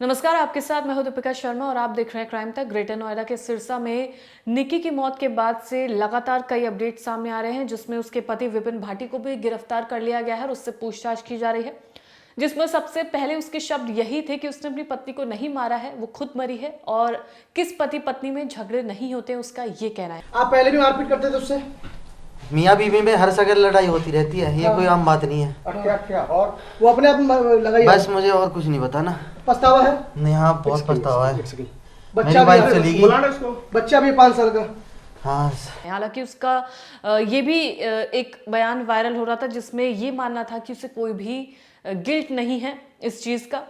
नमस्कार, आपके साथ मैं हूं दीपिका शर्मा और आप देख रहे हैं क्राइम तक। ग्रेटर नोएडा के सिरसा में निक्की की मौत के बाद से लगातार कई अपडेट सामने आ रहे हैं, जिसमें उसके पति विपिन भाटी को भी गिरफ्तार कर लिया गया है और उससे पूछताछ की जा रही है, जिसमें सबसे पहले उसके शब्द यही थे कि उसने अपनी पत्नी को नहीं मारा है, वो खुद मरी है और किस पति पत्नी में झगड़े नहीं होते, उसका ये कहना है। आप पहले भी मारपीट करते थे उससे? मियाँ बीवी में हर जगह लड़ाई होती रहती है, ये कोई आम बात नहीं है। अच्छा, और वो अपने आप लगाई? बस मुझे और कुछ नहीं पता ना। पछतावा है? नहीं, हाँ बहुत पछतावा है। बच्चा मेरी वाइफ चली गई। बच्चा भी 5 साल का। हाँ, हालांकि उसका ये भी एक बयान वायरल हो रहा था जिसमें ये मानना था कि उसे कोई भी गिल्ट नहीं है इस चीज़ का,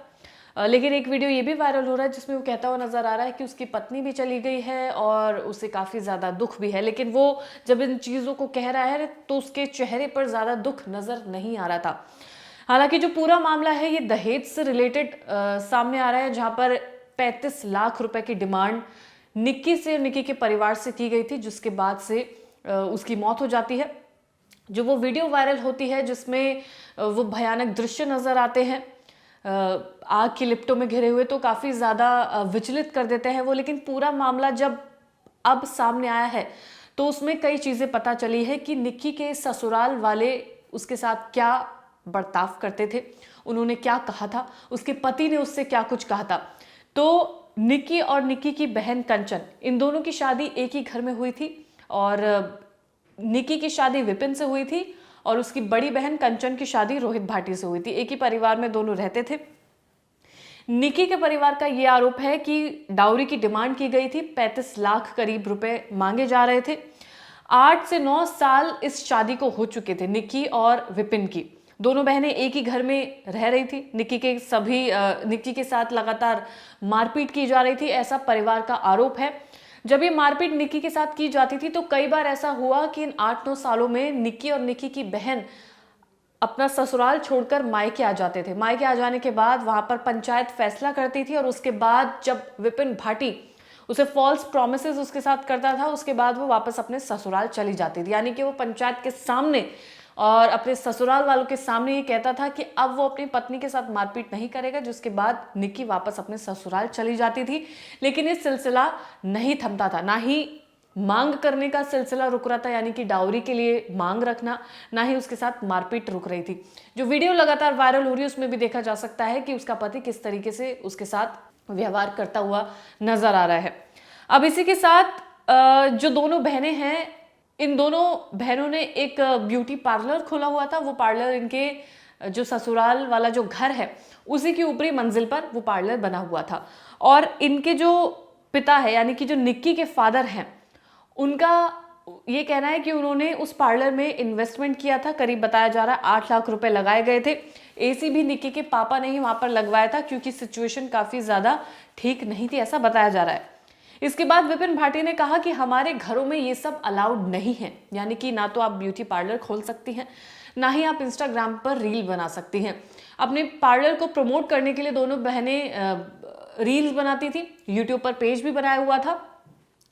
लेकिन एक वीडियो ये भी वायरल हो रहा है जिसमें वो कहता हुआ नजर आ रहा है कि उसकी पत्नी भी चली गई है और उसे काफ़ी ज़्यादा दुख भी है, लेकिन वो जब इन चीज़ों को कह रहा है तो उसके चेहरे पर ज़्यादा दुख नज़र नहीं आ रहा था। हालांकि जो पूरा मामला है ये दहेज से रिलेटेड सामने आ रहा है, जहाँ पर 35 लाख रुपए की डिमांड निक्की से, निक्की के परिवार से की गई थी, जिसके बाद से उसकी मौत हो जाती है। जो वो वीडियो वायरल होती है जिसमें वो भयानक दृश्य नज़र आते हैं आग की लिपटों में घिरे हुए, तो काफ़ी ज़्यादा विचलित कर देते हैं वो। लेकिन पूरा मामला जब अब सामने आया है तो उसमें कई चीज़ें पता चली है कि निक्की के ससुराल वाले उसके साथ क्या बर्ताव करते थे, उन्होंने क्या कहा था, उसके पति ने उससे क्या कुछ कहा था। तो निक्की और निक्की की बहन कंचन, इन दोनों की शादी एक ही घर में हुई थी और निक्की की शादी विपिन से हुई थी और उसकी बड़ी बहन कंचन की शादी रोहित भाटी से हुई थी। एक ही परिवार में दोनों रहते थे। निक्की के परिवार का यह आरोप है कि डाउरी की डिमांड की गई थी, 35 लाख करीब रुपए मांगे जा रहे थे। 8 से 9 साल इस शादी को हो चुके थे निक्की और विपिन की। दोनों बहनें एक ही घर में रह रही थी। निक्की के साथ लगातार मारपीट की जा रही थी, ऐसा परिवार का आरोप है। जब ये मारपीट निक्की के साथ की जाती थी तो कई बार ऐसा हुआ कि इन 8-9 सालों में निक्की और निक्की की बहन अपना ससुराल छोड़कर मायके आ जाते थे। मायके आ जाने के बाद वहां पर पंचायत फैसला करती थी और उसके बाद जब विपिन भाटी उसे फॉल्स प्रॉमिसेस उसके साथ करता था, उसके बाद वो वापस अपने ससुराल चली जाती थी। यानी कि वो पंचायत के सामने और अपने ससुराल वालों के सामने ये कहता था कि अब वो अपनी पत्नी के साथ मारपीट नहीं करेगा, जिसके बाद निक्की वापस अपने ससुराल चली जाती थी। लेकिन ये सिलसिला नहीं थमता था, ना ही मांग करने का सिलसिला रुक रहा था, यानी कि डाउरी के लिए मांग रखना, ना ही उसके साथ मारपीट रुक रही थी। जो वीडियो लगातार वायरल हो रही है उसमें भी देखा जा सकता है कि उसका पति किस तरीके से उसके साथ व्यवहार करता हुआ नजर आ रहा है। अब इसी के साथ जो दोनों बहनें हैं, इन दोनों बहनों ने एक ब्यूटी पार्लर खोला हुआ था। वो पार्लर इनके जो ससुराल वाला जो घर है उसी की ऊपरी मंजिल पर वो पार्लर बना हुआ था और इनके जो पिता है यानी कि जो निक्की के फादर हैं, उनका ये कहना है कि उन्होंने उस पार्लर में इन्वेस्टमेंट किया था। करीब बताया जा रहा है 8 लाख रुपए लगाए गए थे। एसी भी निक्की के पापा ने ही वहां पर लगवाया था क्योंकि सिचुएशन काफी ज्यादा ठीक नहीं थी, ऐसा बताया जा रहा है। इसके बाद विपिन भाटी ने कहा कि हमारे घरों में ये सब अलाउड नहीं है, यानी कि ना तो आप ब्यूटी पार्लर खोल सकती हैं, ना ही आप इंस्टाग्राम पर रील बना सकती हैं। अपने पार्लर को प्रमोट करने के लिए दोनों बहनें रील्स बनाती थी, यूट्यूब पर पेज भी बनाया हुआ था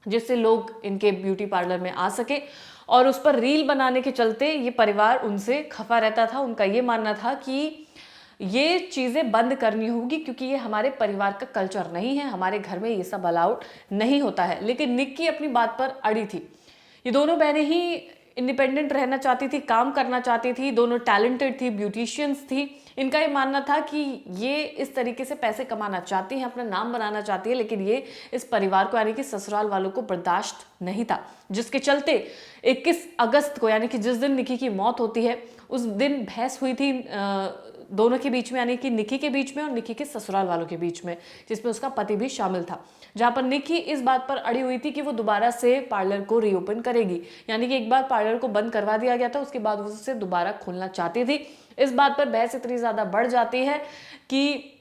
जिससे लोग इनके ब्यूटी पार्लर में आ सके, और उस पर रील बनाने के चलते ये परिवार उनसे खफा रहता था। उनका ये मानना था कि ये चीज़ें बंद करनी होगी क्योंकि ये हमारे परिवार का कल्चर नहीं है, हमारे घर में ये सब अलाउड नहीं होता है। लेकिन निक्की अपनी बात पर अड़ी थी। ये दोनों बहनें ही इंडिपेंडेंट रहना चाहती थी, काम करना चाहती थी, दोनों टैलेंटेड थी, ब्यूटिशियंस थी। इनका ये मानना था कि ये इस तरीके से पैसे कमाना चाहती हैं, अपना नाम बनाना चाहती है, लेकिन ये इस परिवार को यानी कि ससुराल वालों को बर्दाश्त नहीं था, जिसके चलते 21 अगस्त को यानी कि जिस दिन निक्की की मौत होती है उस दिन बहस हुई थी दोनों के बीच में, यानी कि निक्की के बीच में और निक्की के ससुराल वालों के बीच में, जिसमें उसका पति भी शामिल था। जहां पर निक्की इस बात पर अड़ी हुई थी कि वो दोबारा से पार्लर को रीओपन करेगी, यानी कि एक बार पार्लर को बंद करवा दिया गया था, उसके बाद वो उसे दोबारा खोलना चाहती थी। इस बात पर बहस इतनी ज्यादा बढ़ जाती है कि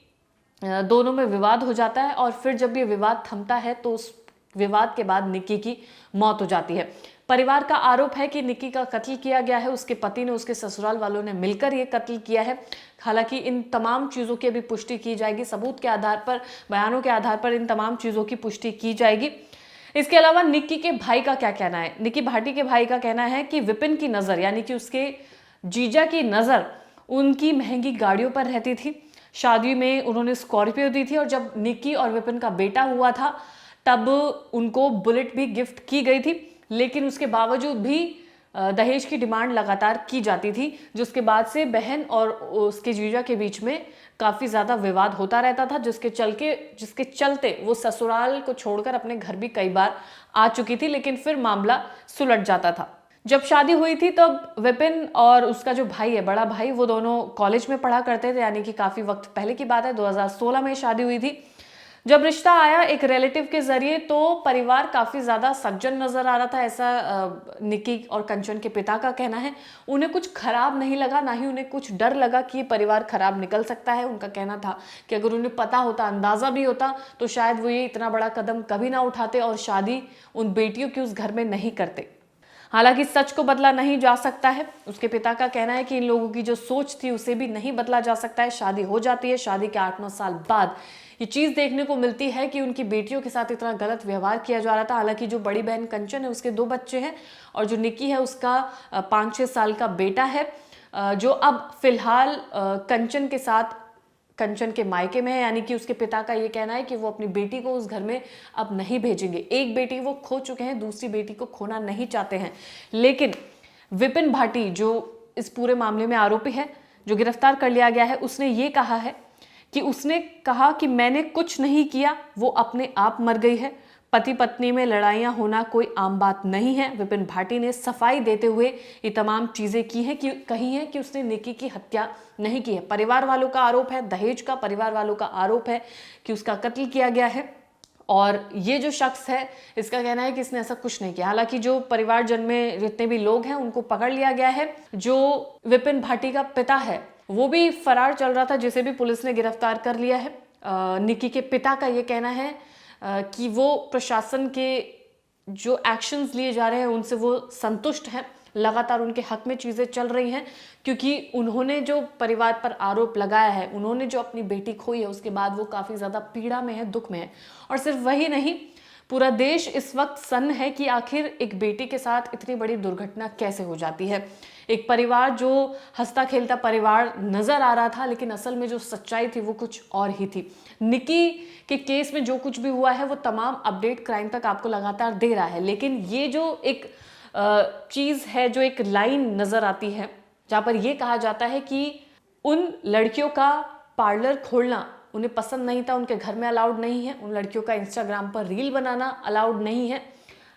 दोनों में विवाद हो जाता है और फिर जब ये विवाद थमता है तो उस विवाद के बाद निक्की की मौत हो जाती है। परिवार का आरोप है कि निक्की का कत्ल किया गया है, उसके पति ने, उसके ससुराल वालों ने मिलकर ये कत्ल किया है। हालांकि इन तमाम चीज़ों की अभी पुष्टि की जाएगी, सबूत के आधार पर, बयानों के आधार पर इन तमाम चीज़ों की पुष्टि की जाएगी। इसके अलावा निक्की के भाई का क्या कहना है? निक्की भाटी के भाई का कहना है कि विपिन की नज़र यानी कि उसके जीजा की नज़र उनकी महंगी गाड़ियों पर रहती थी, शादी में उन्होंने स्कॉर्पियो दी थी और जब निक्की और विपिन का बेटा हुआ था तब उनको बुलेट भी गिफ्ट की गई थी, लेकिन उसके बावजूद भी दहेज की डिमांड लगातार की जाती थी, जिसके बाद से बहन और उसके जीजा के बीच में काफ़ी ज़्यादा विवाद होता रहता था, जिसके चलते वो ससुराल को छोड़कर अपने घर भी कई बार आ चुकी थी, लेकिन फिर मामला सुलझ जाता था। जब शादी हुई थी तब विपिन और उसका जो भाई है, बड़ा भाई, वो दोनों कॉलेज में पढ़ा करते थे, यानी कि काफ़ी वक्त पहले की बात है, 2016 में शादी हुई थी। जब रिश्ता आया एक रिलेटिव के जरिए तो परिवार काफी ज्यादा सज्जन नजर आ रहा था, ऐसा निक्की और कंचन के पिता का कहना है। उन्हें कुछ खराब नहीं लगा, ना ही उन्हें कुछ डर लगा कि ये परिवार खराब निकल सकता है। उनका कहना था कि अगर उन्हें पता होता, अंदाजा भी होता, तो शायद वो ये इतना बड़ा कदम कभी ना उठाते और शादी उन बेटियों की उस घर में नहीं करते। हालांकि सच को बदला नहीं जा सकता है। उसके पिता का कहना है कि इन लोगों की जो सोच थी उसे भी नहीं बदला जा सकता है। शादी हो जाती है, शादी के 8-9 साल बाद ये चीज देखने को मिलती है कि उनकी बेटियों के साथ इतना गलत व्यवहार किया जा रहा था। हालांकि जो बड़ी बहन कंचन है उसके 2 बच्चे हैं और जो निक्की है उसका 5-6 साल का बेटा है, जो अब फिलहाल कंचन के साथ, कंचन के मायके में है। यानी कि उसके पिता का ये कहना है कि वो अपनी बेटी को उस घर में अब नहीं भेजेंगे। एक बेटी वो खो चुके हैं, दूसरी बेटी को खोना नहीं चाहते हैं। लेकिन विपिन भाटी जो इस पूरे मामले में आरोपी है, जो गिरफ्तार कर लिया गया है, उसने ये कहा है कि उसने कहा कि मैंने कुछ नहीं किया, वो अपने आप मर गई है। पति पत्नी में लड़ाइयां होना कोई आम बात नहीं है। विपिन भाटी ने सफाई देते हुए ये तमाम चीजें कही हैं कि उसने निक्की की हत्या नहीं की है। परिवार वालों का आरोप है, दहेज का परिवार वालों का आरोप है कि उसका कत्ल किया गया है और ये जो शख्स है इसका कहना है कि इसने ऐसा कुछ नहीं किया। हालांकि जो परिवारजन में जितने भी लोग हैं उनको पकड़ लिया गया है। जो विपिन भाटी का पिता है वो भी फरार चल रहा था, जिसे भी पुलिस ने गिरफ्तार कर लिया है। निक्की के पिता का ये कहना है कि वो प्रशासन के जो एक्शंस लिए जा रहे हैं उनसे वो संतुष्ट हैं। लगातार उनके हक में चीज़ें चल रही हैं क्योंकि उन्होंने जो परिवार पर आरोप लगाया है, उन्होंने जो अपनी बेटी खोई है, उसके बाद वो काफ़ी ज़्यादा पीड़ा में है, दुख में है। और सिर्फ वही नहीं, पूरा देश इस वक्त सन्न है कि आखिर एक बेटी के साथ इतनी बड़ी दुर्घटना कैसे हो जाती है। एक परिवार जो हंसता खेलता परिवार नजर आ रहा था, लेकिन असल में जो सच्चाई थी वो कुछ और ही थी। निक्की के केस में जो कुछ भी हुआ है वो तमाम अपडेट क्राइम तक आपको लगातार दे रहा है, लेकिन ये जो एक चीज़ है, जो एक लाइन नजर आती है जहाँ पर यह कहा जाता है कि उन लड़कियों का पार्लर खोलना उन्हें पसंद नहीं था, उनके घर में अलाउड नहीं है। उन लड़कियों का इंस्टाग्राम पर रील बनाना अलाउड नहीं है।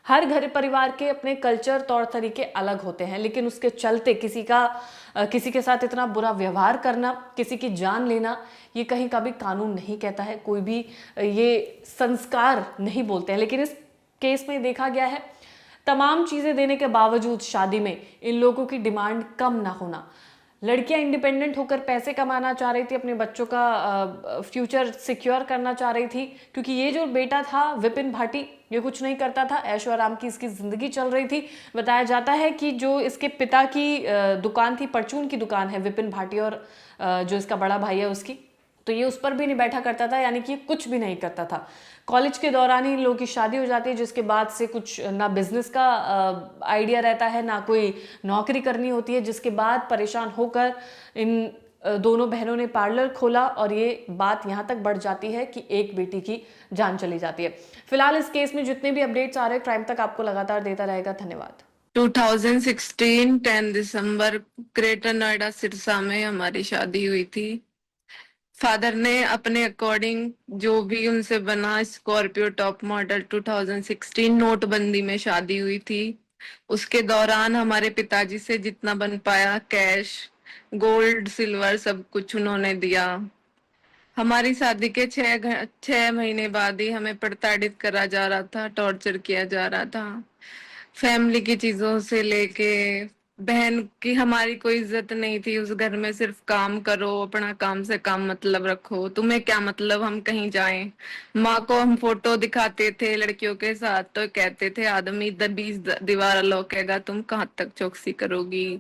हर घर परिवार के अपने कल्चर, तौर तरीके अलग होते हैं, लेकिन उसके चलते किसी के साथ इतना बुरा व्यवहार करना, किसी की जान लेना, ये कहीं का भी कानून नहीं कहता है, कोई भी ये संस्कार नहीं बोलते हैं। लेकिन इस केस में देखा गया है तमाम चीज़ें देने के बावजूद शादी में इन लोगों की डिमांड कम ना होना। लड़कियां इंडिपेंडेंट होकर पैसे कमाना चाह रही थी, अपने बच्चों का फ्यूचर सिक्योर करना चाह रही थी, क्योंकि ये जो बेटा था विपिन भाटी ये कुछ नहीं करता था, ऐशो आराम की इसकी ज़िंदगी चल रही थी। बताया जाता है कि जो इसके पिता की दुकान थी, परचून की दुकान है विपिन भाटी और जो इसका बड़ा भाई है उसकी, तो ये उस पर भी नहीं बैठा करता था, यानी कि कुछ भी नहीं करता था। कॉलेज के दौरान ही इन लोगों की शादी हो जाती है, जिसके बाद से कुछ ना बिजनेस का आइडिया रहता है, ना कोई नौकरी करनी होती है, जिसके बाद परेशान होकर इन दोनों बहनों ने पार्लर खोला और ये बात यहाँ तक बढ़ जाती है कि एक बेटी की जान चली जाती है। फिलहाल इस केस में जितने भी अपडेट्स आ रहे हैं क्राइम तक आपको लगातार देता रहेगा। धन्यवाद। 2016 10 दिसंबर ग्रेटर नोएडा सिरसा में हमारी शादी हुई थी। फादर ने अपने अकॉर्डिंग जो भी उनसे बना स्कॉर्पियो टॉप मॉडल 2016, नोटबंदी में शादी हुई थी। उसके दौरान हमारे पिताजी से जितना बन पाया कैश, गोल्ड, सिल्वर सब कुछ उन्होंने दिया। हमारी शादी के 6 महीने बाद ही हमें प्रताड़ित करा जा रहा था, टॉर्चर किया जा रहा था। फैमिली की चीजों से लेके बहन की हमारी कोई इज्जत नहीं थी उस घर में। सिर्फ काम करो, अपना काम से काम मतलब रखो, तुम्हें क्या मतलब हम कहीं जाएं। माँ को हम फोटो दिखाते थे लड़कियों के साथ तो कहते थे आदमी 20 दीवार लोकेगा, तुम कहाँ तक चौकसी करोगी।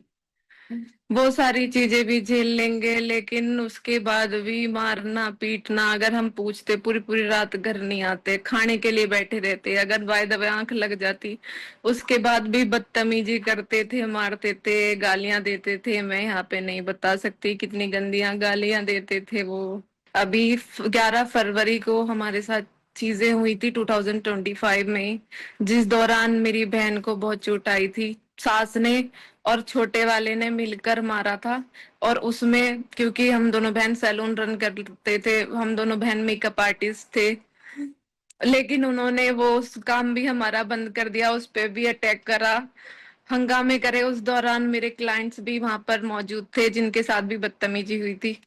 वो सारी चीजें भी झेल लेंगे, लेकिन उसके बाद भी मारना पीटना, अगर हम पूछते पूरी पूरी रात घर नहीं आते, खाने के लिए बैठे रहते, अगर बाय द वे आंख लग जाती उसके बाद भी बदतमीजी करते थे, मारते थे, गालियां देते थे। मैं यहाँ पे नहीं बता सकती कितनी गंदियां गालियां देते थे वो। अभी 11 फरवरी को हमारे साथ चीजें हुई थी 2025 में, जिस दौरान मेरी बहन को बहुत चोट आई थी। सास ने और छोटे वाले ने मिलकर मारा था। और उसमें क्योंकि हम दोनों बहन सैलून रन करते थे, हम दोनों बहन मेकअप आर्टिस्ट थे, लेकिन उन्होंने वो उस काम भी हमारा बंद कर दिया, उस पे भी अटैक करा, हंगामे करे। उस दौरान मेरे क्लाइंट्स भी वहां पर मौजूद थे जिनके साथ भी बदतमीजी हुई थी।